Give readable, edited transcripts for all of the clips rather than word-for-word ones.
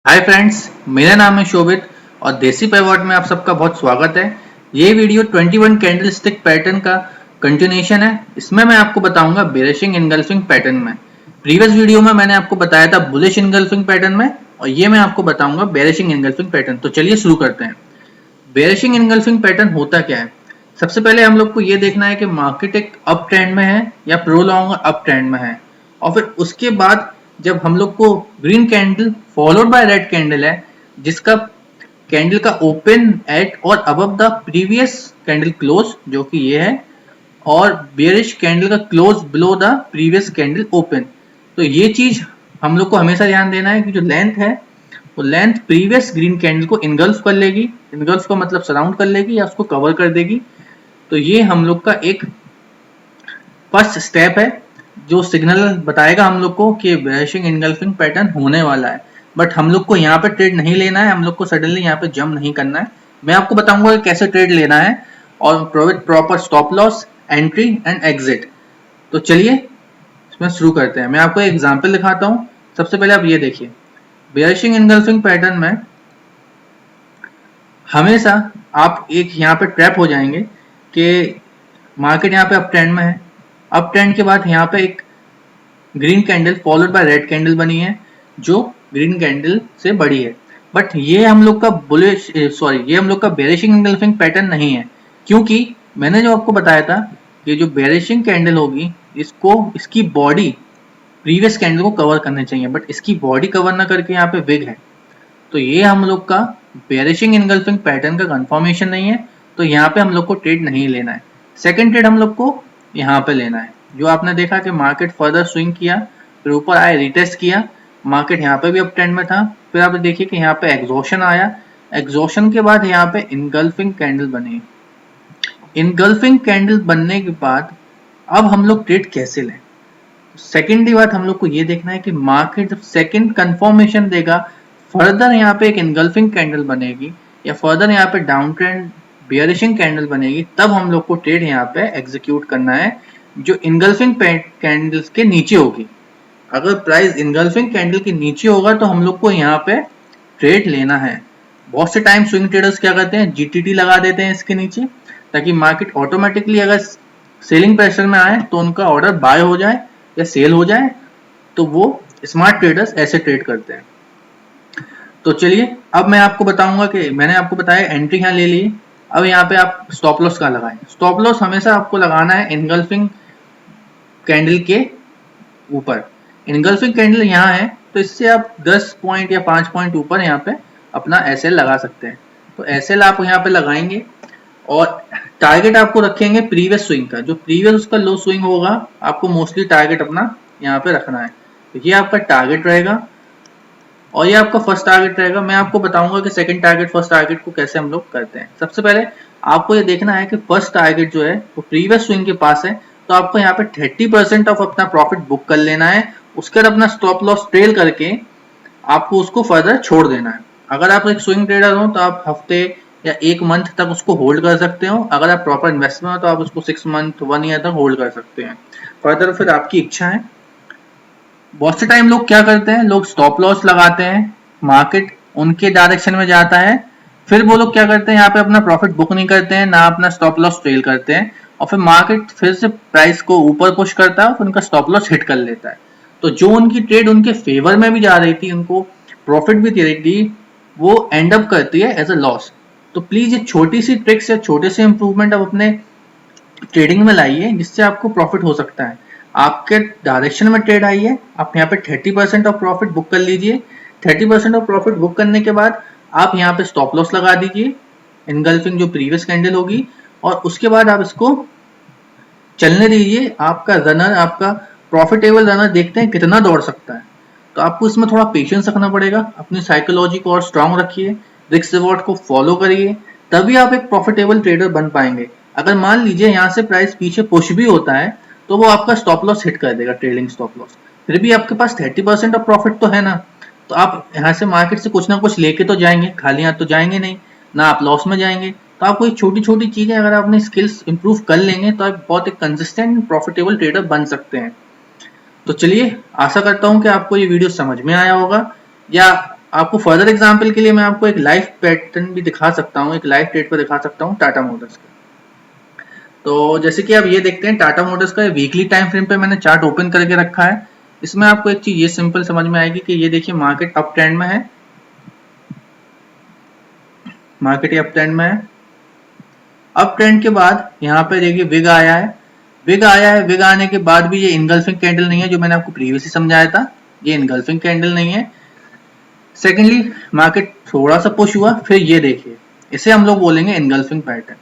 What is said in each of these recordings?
Hi friends, मेरा नाम है शोभित और देसी पैवॉट में आप सबका बहुत स्वागत है। ये वीडियो 21 कैंडलस्टिक पैटर्न का कंटिन्यूएशन है। इसमें मैं आपको बताऊंगा बेरिशिंग इनगल्फिंग पैटर्न में। प्रीवियस वीडियो में मैंने आपको बताया था बुलिश इनगल्फिंग पैटर्न में और ये मैं आपको बताऊंगा बेरिशिंग इनगल्फिंग पैटर्न। तो चलिए शुरू करते हैं। बेरिशिंग इनगल्फिंग पैटर्न होता क्या है? सबसे पहले हम लोग को ये देखना है कि मार्केट एक अप ट्रेंड में है या प्रोलॉन्ग अप ट्रेंड में है, और फिर उसके बाद जब हम लोग को green candle followed by red candle है जिसका कैंडल का ओपन एट और above the previous candle close जो कि ये है, और बेरिश कैंडल का close below the previous candle open. तो ये चीज हम लोग को हमेशा ध्यान देना है कि जो लेंथ है वो लेंथ प्रीवियस ग्रीन कैंडल को इनगल्फ कर लेगी। इनगल्फ का मतलब सराउंड कर लेगी या उसको कवर कर देगी। तो ये हम लोग का एक फर्स्ट स्टेप है जो सिग्नल बताएगा हम लोग को कि बेरिशिंग इनगल्फिंग पैटर्न होने वाला है। बट हम लोग को यहाँ पे ट्रेड नहीं लेना है, हम लोग को सडनली यहाँ पे जंप नहीं करना है। मैं आपको बताऊंगा कि कैसे ट्रेड लेना है और proper stop loss, entry and exit. तो चलिए इसमें शुरू करते हैं। मैं आपको एक एग्जांपल दिखाता हूँ। सबसे पहले आप ये देखिए, बेरिशिंग इनगल्फिंग पैटर्न में हमेशा आप एक यहाँ पे ट्रैप हो जाएंगे कि मार्केट यहाँ पे अप ट्रेंड में है। अप ट्रेंड के बाद यहाँ पे एक green candle followed by red candle बनी है जो ग्रीन कैंडल से बड़ी है। बट ये हम लोग का बुलिश ये हम लोग का बेरिशिंग इनगल्फिंग पैटर्न नहीं है, क्योंकि मैंने जो आपको बताया था कि जो बेरिशिंग कैंडल होगी इसकी बॉडी प्रीवियस कैंडल को कवर करने चाहिए, बट इसकी बॉडी कवर ना करके यहाँ पे विग है। तो ये हम लोग का बेरिशिंग इनगल्फिंग पैटर्न का कंफर्मेशन नहीं है, तो यहाँ पे हम लोग को ट्रेड नहीं लेना है। सेकंड ट्रेड हम लोग को यहाँ पे लेना है। जो आपने देखा कि मार्केट फर्दर स्विंग किया, फिर ऊपर आए, रिटेस्ट किया, मार्केट यहाँ पे भी अप ट्रेंड में था, फिर आप देखिए कि यहाँ पे एग्जॉशन आया, एग्जॉशन के बाद यहाँ पे इनगल्फिंग कैंडल बनी। इनगल्फिंग कैंडल बनने के बाद अब हम लोग ट्रेड कैसे लें? सेकेंडरी बात हम लोग को ये देखना है कि मार्केट जब सेकेंड कंफर्मेशन देगा, फर्दर यहाँ पे एक इनगल्फिंग कैंडल बनेगी या फर्दर यहाँ पे डाउन ट्रेंड बियरिशिंग कैंडल बनेगी, तब हम लोग को ट्रेड यहाँ पे एग्जीक्यूट करना है जो इनगल्फिंग कैंडल्स के नीचे होगी। अगर प्राइस इनगल्फिंग कैंडल के नीचे होगा तो हम लोग को यहाँ पे ट्रेड लेना है। बहुत से टाइम स्विंग ट्रेडर्स क्या करते हैं, जीटीटी लगा देते हैं इसके नीचे, ताकि मार्केट ऑटोमेटिकली अगर सेलिंग प्रेशर में आए तो उनका ऑर्डर बाय हो जाए या सेल हो जाए। तो वो स्मार्ट ट्रेडर्स ऐसे ट्रेड करते हैं। तो चलिए अब मैं आपको बताऊंगा कि मैंने आपको बताया एंट्री यहाँ ले ली। अब यहाँ पे आप स्टॉप लॉस का लगाएं। स्टॉप लॉस हमेशा आपको लगाना है इनगल्फिंग कैंडल के ऊपर। इनगल्फिंग कैंडल यहाँ है तो इससे आप 10 पॉइंट या 5 पॉइंट ऊपर यहाँ पे अपना एसएल लगा सकते हैं। तो एसएल आप यहाँ पे लगाएंगे और टारगेट आपको रखेंगे प्रीवियस स्विंग का। जो प्रीवियस उसका लो स्विंग होगा आपको मोस्टली टारगेट अपना यहाँ पे रखना है। तो ये आपका टारगेट रहेगा और ये आपका फर्स्ट टारगेट रहेगा। मैं आपको बताऊंगा कि सेकंड टारगेट फर्स्ट टारगेट को कैसे हम लोग करते हैं। सबसे पहले आपको ये देखना है कि फर्स्ट टारगेट जो है वो प्रीवियस स्विंग के पास है, तो आपको यहाँ पे 30% ऑफ अपना प्रॉफिट बुक कर लेना है। उसके बाद अपना स्टॉप लॉस ट्रेल करके आपको उसको फर्दर छोड़ देना है। अगर आप एक स्विंग ट्रेडर हो तो आप हफ्ते या 1 मंथ तक उसको होल्ड कर सकते हो। अगर आप प्रॉपर इन्वेस्टर हो तो आप उसको 6 मंथ 1 ईयर तक होल्ड कर सकते हैं। फर्दर फिर आपकी इच्छा है। बहुत से टाइम लोग क्या करते हैं, लोग स्टॉप लॉस लगाते हैं, मार्केट उनके डायरेक्शन में जाता है, फिर वो लोग क्या करते हैं यहाँ पे अपना प्रॉफिट बुक नहीं करते हैं, ना अपना स्टॉप लॉस ट्रेल करते हैं, और फिर मार्केट फिर से प्राइस को ऊपर पुश करता है और उनका स्टॉप लॉस हिट कर लेता है। तो जो उनकी ट्रेड उनके फेवर में भी जा रही थी, उनको प्रॉफिट भी दे रही थी, वो एंड अप करती है एज अ लॉस। तो प्लीज ये छोटी सी ट्रिक्स या छोटे से इंप्रूवमेंट आप अपने ट्रेडिंग में लाइए जिससे आपको प्रॉफिट हो सकता है। आपके डायरेक्शन में ट्रेड आई है, आप यहाँ पे 30% ऑफ प्रॉफिट बुक कर लीजिए। 30% ऑफ प्रॉफिट बुक करने के बाद आप यहाँ पे स्टॉप लॉस लगा दीजिए इनगल्फिंग जो प्रीवियस कैंडल होगी, और उसके बाद आप इसको चलने दीजिए। आपका रनर, आपका प्रॉफिटेबल रनर देखते हैं कितना दौड़ सकता है। तो आपको इसमें थोड़ा पेशेंस रखना पड़ेगा, अपनी साइकोलॉजी को और स्ट्रांग रखिए, रिस्क रिवॉर्ड को फॉलो करिए, तभी आप एक प्रॉफिटेबल ट्रेडर बन पाएंगे। अगर मान लीजिए यहाँ से प्राइस पीछे पुश भी होता है तो वो आपका स्टॉप लॉस हिट कर देगा, ट्रेलिंग स्टॉप लॉस। फिर भी आपके पास 30% ऑफ प्रॉफिट तो है ना, तो आप यहाँ से मार्केट से कुछ ना कुछ लेके तो जाएंगे, खाली हाथ तो जाएंगे नहीं ना, आप लॉस में जाएंगे। तो आपको छोटी छोटी चीजें अगर आप अपनी स्किल्स इंप्रूव कर लेंगे तो आप बहुत एक कंसिस्टेंट प्रॉफिटेबल ट्रेडर बन सकते हैं। तो चलिए, आशा करता हूँ कि आपको ये वीडियो समझ में आया होगा, या आपको फर्दर एग्जांपल के लिए मैं आपको एक लाइव पैटर्न भी दिखा सकता हूँ, एक लाइव ट्रेड पर दिखा सकता हूँ टाटा मोटर्स का। तो जैसे कि आप ये देखते हैं टाटा मोटर्स का वीकली टाइम फ्रेम पे मैंने चार्ट ओपन करके रखा है। इसमें आपको एक चीज ये सिंपल समझ में आएगी कि ये देखिए मार्केट अप ट्रेंड में है, मार्केट ये अप ट्रेंड में है। अप ट्रेंड के बाद यहाँ पे देखिए विग आया है, विग आया है। विग आने के बाद भी ये इनगल्फिंग कैंडल नहीं है, जो मैंने आपको प्रीवियसली समझाया था, ये इनगल्फिंग कैंडल नहीं है। सेकेंडली मार्केट थोड़ा सा पुश हुआ, फिर ये देखिए इसे हम लोग बोलेंगे इनगल्फिंग पैटर्न।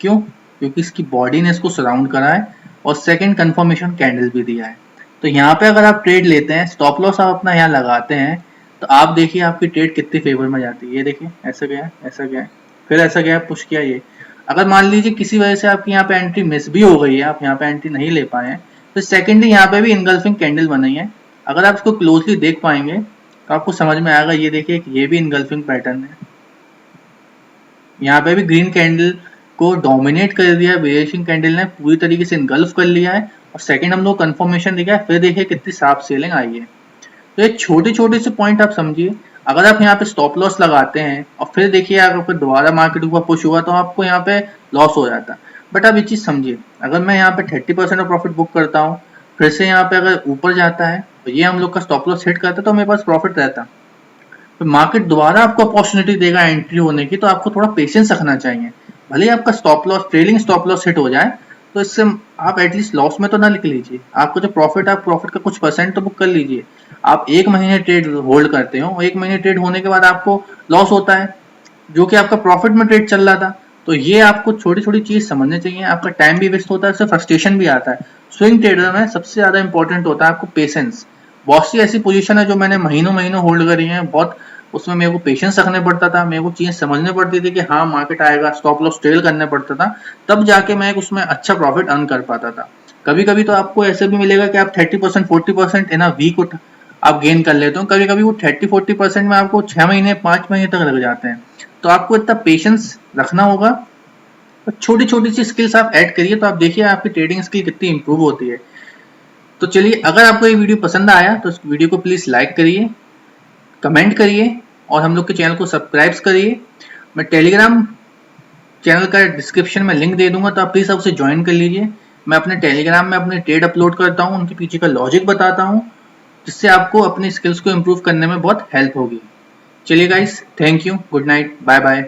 क्यों? क्योंकि इसकी बॉडी ने इसको सराउंड करा है और सेकंड कंफर्मेशन कैंडल भी दिया है। तो यहाँ पे अगर आप ट्रेड लेते हैं, स्टॉप लॉस आप अपना यहाँ लगाते हैं, तो आप देखिए आपकी ट्रेड कितनी फेवर में जाती है। ये देखिए ऐसा गया, ऐसा गया, फिर ऐसा गया, पुश किया। ये अगर मान लीजिए किसी वजह से आपकी यहाँ पे एंट्री मिस भी हो गई है, आप यहाँ पे एंट्री नहीं ले पाए हैं, तो सेकेंडली यहाँ पे भी इनगल्फिंग कैंडल बनी है। अगर आप इसको क्लोजली देख पाएंगे तो आपको समझ में आएगा। ये देखिए ये भी इनगल्फिंग पैटर्न है, यहाँ पे भी ग्रीन कैंडल को डोमिनेट कर दिया, वेरिएशन कैंडल ने पूरी तरीके से इनगल्फ कर लिया है और सेकंड हम लोग कंफर्मेशन दिखा है। फिर देखिए कितनी साफ सेलिंग आई है। तो ये छोटे छोटे से पॉइंट आप समझिए। अगर आप यहाँ पे स्टॉप लॉस लगाते हैं और फिर देखिए अगर दोबारा मार्केट ऊपर पुश हुआ तो आपको यहाँ पे लॉस हो जाता। बट आप ये चीज समझिए, अगर मैं यहाँ पे 30% ऑफ प्रॉफिट बुक करता हूँ, फिर से यहाँ पे अगर ऊपर जाता है तो ये हम लोग का स्टॉप लॉस हिट करता है, तो मेरे पास प्रॉफिट रहता। तो मार्केट दोबारा आपको अपॉर्चुनिटी देगा एंट्री होने की, तो आपको थोड़ा पेशेंस रखना चाहिए। भले ही आपका stop loss, trailing stop loss hit हो जाए, तो इससे आप एटलीस्ट लॉस में तो ना लिख लीजिए। आपको जो प्रॉफिट, आप प्रॉफिट का कुछ परसेंट तो बुक कर लीजिए। आप 1 महीने ट्रेड होल्ड करते हो, 1 महीने ट्रेड होने के बाद आपको लॉस होता है, जो कि आपका प्रॉफिट में ट्रेड चल रहा था। तो ये आपको छोटी छोटी चीज समझनी चाहिए। आपका टाइम भी वेस्ट होता है, उससे फ्रस्ट्रेशन भी आता है। स्विंग ट्रेडर में सबसे ज्यादा इंपॉर्टेंट होता है आपको पेशेंस। बहुत सी ऐसी पोजीशन है जो मैंने महीनों महीनों होल्ड करी है, बहुत उसमें मेरे को पेशेंस रखने पड़ता था, मेरे को चीजें समझने पड़ती थी कि हाँ मार्केट आएगा, स्टॉप लॉस ट्रेल करने पड़ता था, तब जाके मैं उसमें अच्छा प्रॉफिट अर्न कर पाता था। कभी कभी तो आपको ऐसे भी मिलेगा कि आप 30% 40% इन अ वीक आप गेन कर लेते हो। कभी कभी वो 30-40% में आपको 6 महीने 5 महीने तक लग जाते हैं। तो आपको इतना पेशेंस रखना होगा और छोटी छोटी सी स्किल्स आप ऐड करिए, तो आप देखिए आपकी ट्रेडिंग स्किल कितनी इंप्रूव होती है। तो चलिए, अगर आपको ये वीडियो पसंद आया तो इस वीडियो को प्लीज लाइक करिए, कमेंट करिए और हम लोग के चैनल को सब्सक्राइब करिए। मैं टेलीग्राम चैनल का डिस्क्रिप्शन में लिंक दे दूंगा, तो आप प्लीज उसे ज्वाइन कर लीजिए। मैं अपने टेलीग्राम में अपने ट्रेड अपलोड करता हूँ, उनके पीछे का लॉजिक बताता हूँ, जिससे आपको अपनी स्किल्स को इम्प्रूव करने में बहुत हेल्प होगी। चलिए guys, thank you, good night, bye bye.